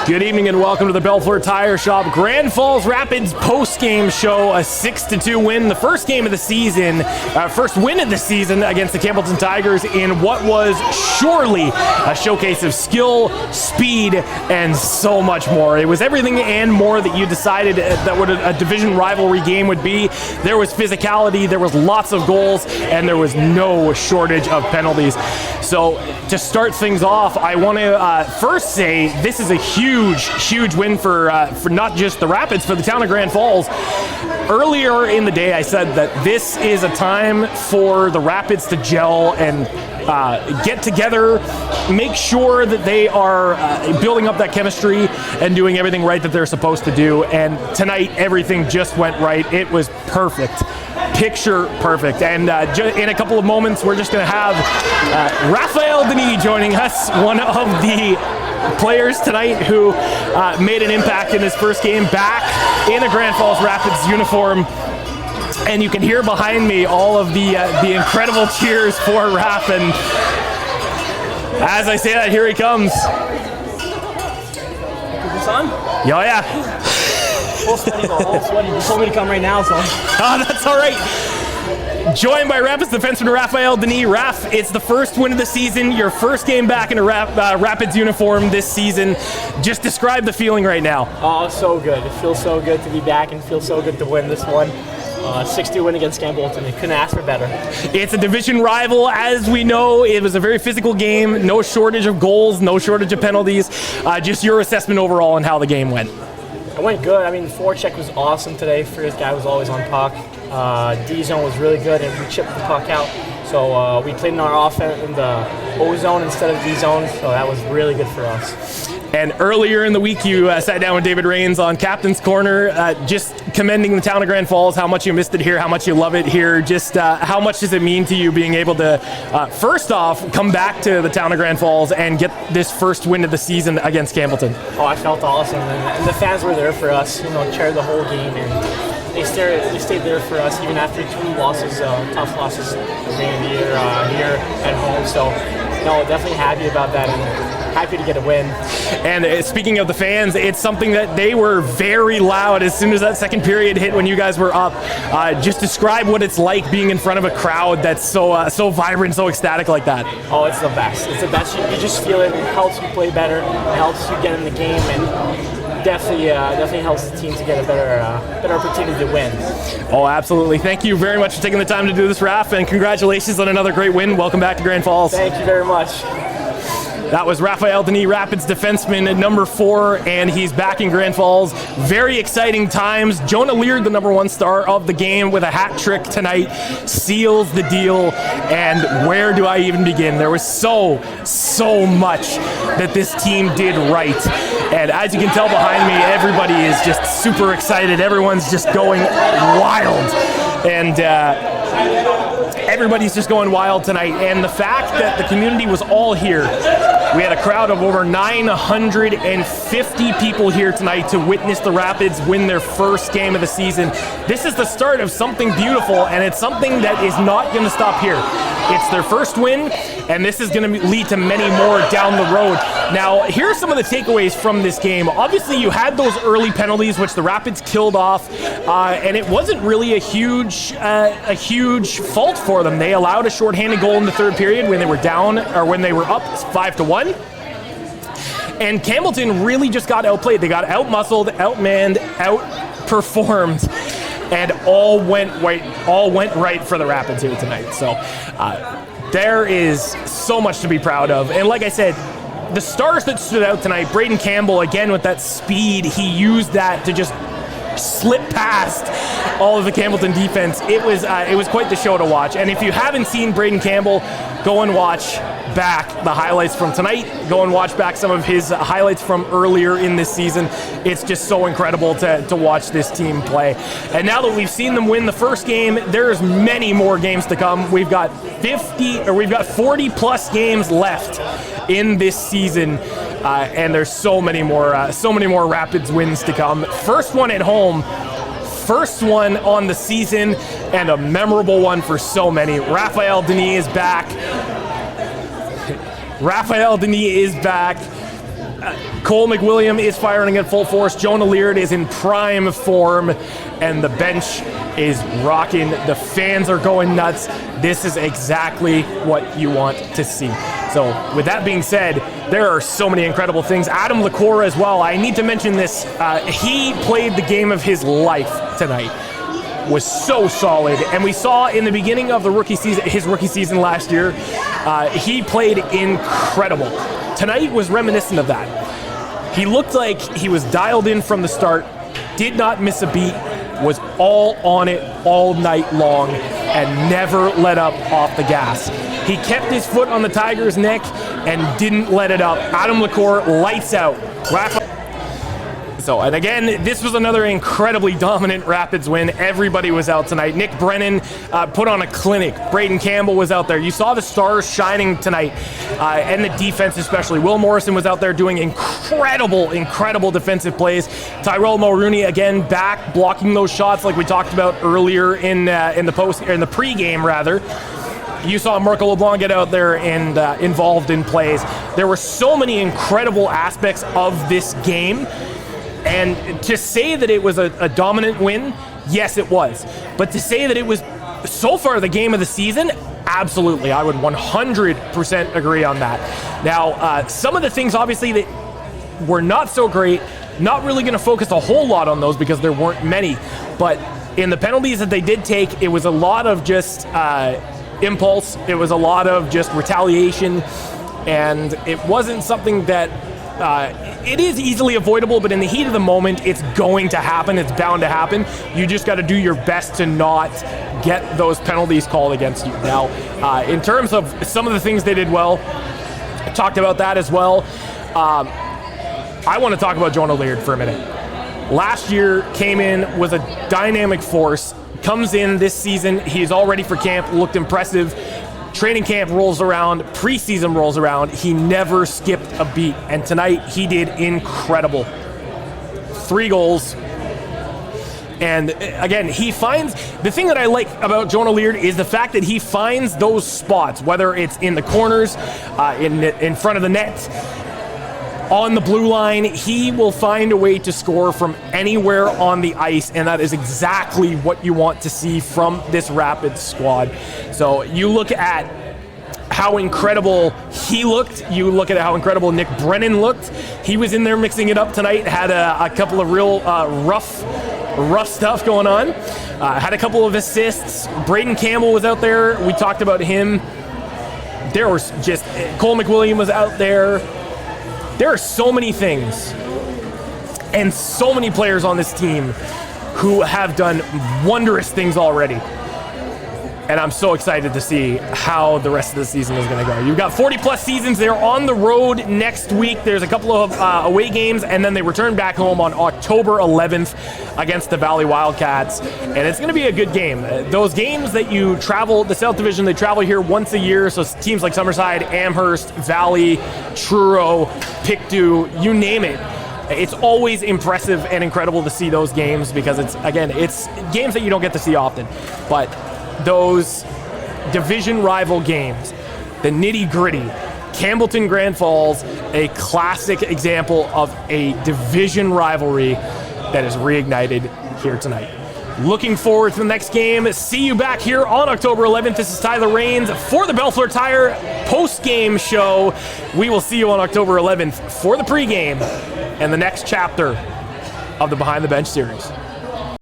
Good evening and welcome to the Bellefleur Tire Shop Grand Falls Rapids Postgame Show. A 6-2 win, the first game of the season, first win of the season against the Campbellton Tigers in what was surely a showcase of skill, speed, and so much more. It was everything and more that you decided that what a division rivalry game would be. There was physicality, there was lots of goals, and there was no shortage of penalties. So to start things off, I want to first say this is a huge win for not just the Rapids, for the town of Grand Falls. Earlier in the day, I said that this is a time for the Rapids to gel and get together, make sure that they are building up that chemistry and doing everything right that they're supposed to do. And tonight, everything just went right. It was perfect. Picture perfect. And in a couple of moments, we're just going to have Raphael Denis joining us, one of the players tonight who made an impact in his first game back in a Grand Falls Rapids uniform. And you can hear behind me all of the incredible cheers for Raph. And as I say that, here he comes. Is this on? Oh, yeah. Full sweaty, all sweaty. You told me to come right now, so. Oh, that's all right. Joined by Rapids defenseman Raphael Denis. Raph, it's the first win of the season, your first game back in a Rapids uniform this season. Just describe the feeling right now. Oh, so good. It feels so good to be back and feels so good to win this one. 6-2 win against Campbellton. Couldn't ask for better. It's a division rival. As we know, it was a very physical game. No shortage of goals, no shortage of penalties. Just your assessment overall on how the game went. It went good. I mean, the forecheck was awesome today. First guy was always on puck. D-zone was really good, and we chipped the puck out. So we played in our offense in the O-zone instead of D-zone, so that was really good for us. And earlier in the week, you sat down with David Rains on Captain's Corner, just commending the town of Grand Falls, how much you missed it here, how much you love it here. Just how much does it mean to you being able to, first off, come back to the town of Grand Falls and get this first win of the season against Campbellton? Oh, I felt awesome, and the fans were there for us, cheered the whole game, and they stayed there for us even after 2 losses, tough losses being here at home. So, definitely happy about that and happy to get a win. And speaking of the fans, it's something that they were very loud as soon as that second period hit when you guys were up. Just describe what it's like being in front of a crowd that's so vibrant, so ecstatic like that. Oh, it's the best. It's the best. You just feel it. It helps you play better. It helps you get in the game, and definitely helps the team to get a better opportunity to win. Oh, absolutely. Thank you very much for taking the time to do this, Raph, and congratulations on another great win. Welcome back to Grand Falls. Thank you very much. That was Raphael Denis, Rapids defenseman at number 4, and he's back in Grand Falls. Very exciting times. Jonah Leard, the number 1 star of the game, with a hat trick tonight, seals the deal. And where do I even begin? There was so much that this team did right. And as you can tell behind me, everybody is just super excited. Everyone's just going wild. And everybody's just going wild tonight. And the fact that the community was all here, we had a crowd of over 950 people here tonight to witness the Rapids win their first game of the season. This is the start of something beautiful, and it's something that is not going to stop here. It's their first win, and this is going to lead to many more down the road. Now, here are some of the takeaways from this game. Obviously, you had those early penalties, which the Rapids killed off, and it wasn't really a huge fault for them. They allowed a shorthanded goal in the third period when they were down, or when they were up 5-1. And Campbellton really just got outplayed. They got outmuscled, outmanned, outperformed, and all went right for the Rapids here tonight. So there is so much to be proud of. And like I said, the stars that stood out tonight, Braden Campbell, again with that speed, he used that to just slip past all of the Campbellton defense. It was quite the show to watch. And if you haven't seen Braden Campbell, go and watch back the highlights from tonight. Go and watch back some of his highlights from earlier in this season. It's just so incredible to watch this team play. And now that we've seen them win the first game, there's many more games to come. We've got 40 plus games left in this season, and there's so many more Rapids wins to come. First one at home. First one on the season, and a memorable one for so many. Raphael Denis is back. Cole McWilliam is firing at full force. Jonah Leard is in prime form, and the bench is rocking. The fans are going nuts. This is exactly what you want to see. So with that being said, there are so many incredible things. Adam LaCour as well. I need to mention this. He played the game of his life tonight. Was so solid. And we saw in the beginning of the his rookie season last year, he played incredible. Tonight was reminiscent of that. He looked like he was dialed in from the start, did not miss a beat, was all on it all night long, and never let up off the gas. He kept his foot on the Tigers' neck and didn't let it up. Adam LaCour, lights out. And again, this was another incredibly dominant Rapids win. Everybody was out tonight. Nick Brennan put on a clinic. Braden Campbell was out there. You saw the stars shining tonight, and the defense especially. Will Morrison was out there doing incredible defensive plays. Tyrell Mulrooney again back blocking those shots like we talked about earlier in the pregame rather. You saw Marco LeBlanc get out there and involved in plays. There were so many incredible aspects of this game. And to say that it was a dominant win, yes, it was. But to say that it was so far the game of the season, absolutely. I would 100% agree on that. Now, some of the things obviously that were not so great, not really going to focus a whole lot on those because there weren't many. But in the penalties that they did take, it was a lot of just impulse. It was a lot of just retaliation. And it wasn't something that it is easily avoidable, but in the heat of the moment, it's going to happen. It's bound to happen. You just got to do your best to not get those penalties called against you. Now, in terms of some of the things they did well, I talked about that as well. I want to talk about Jonah Leard for a minute. Last year, came in, was a dynamic force, comes in this season, he's all ready for camp, looked impressive. Training camp rolls around, preseason rolls around, he never skipped a beat, and tonight he did incredible. 3 goals, and again, he finds, the thing that I like about Jonah Leard is the fact that he finds those spots, whether it's in the corners, in front of the net, on the blue line, he will find a way to score from anywhere on the ice, and that is exactly what you want to see from this Rapids squad. So you look at how incredible he looked, you look at how incredible Nick Brennan looked. He was in there mixing it up tonight, had a couple of real rough stuff going on, had a couple of assists. Braden Campbell was out there, we talked about him. There was just, Cole McWilliam was out there. There are so many things and so many players on this team who have done wondrous things already. And I'm so excited to see how the rest of the season is going to go. You've got 40-plus seasons. They're on the road next week. There's a couple of away games, and then they return back home on October 11th against the Valley Wildcats. And it's going to be a good game. Those games that you travel, the South Division, they travel here once a year. So teams like Summerside, Amherst, Valley, Truro, Pictou, you name it. It's always impressive and incredible to see those games because it's games that you don't get to see often. But those division rival games, the nitty-gritty, Campbellton Grand Falls, a classic example of a division rivalry that is reignited here tonight. Looking forward to the next game. See you back here on October 11th. This is Tyler Rains for the Bellefleur Tire Postgame Show. We will see you on October 11th for the pregame and the next chapter of the Behind the Bench series.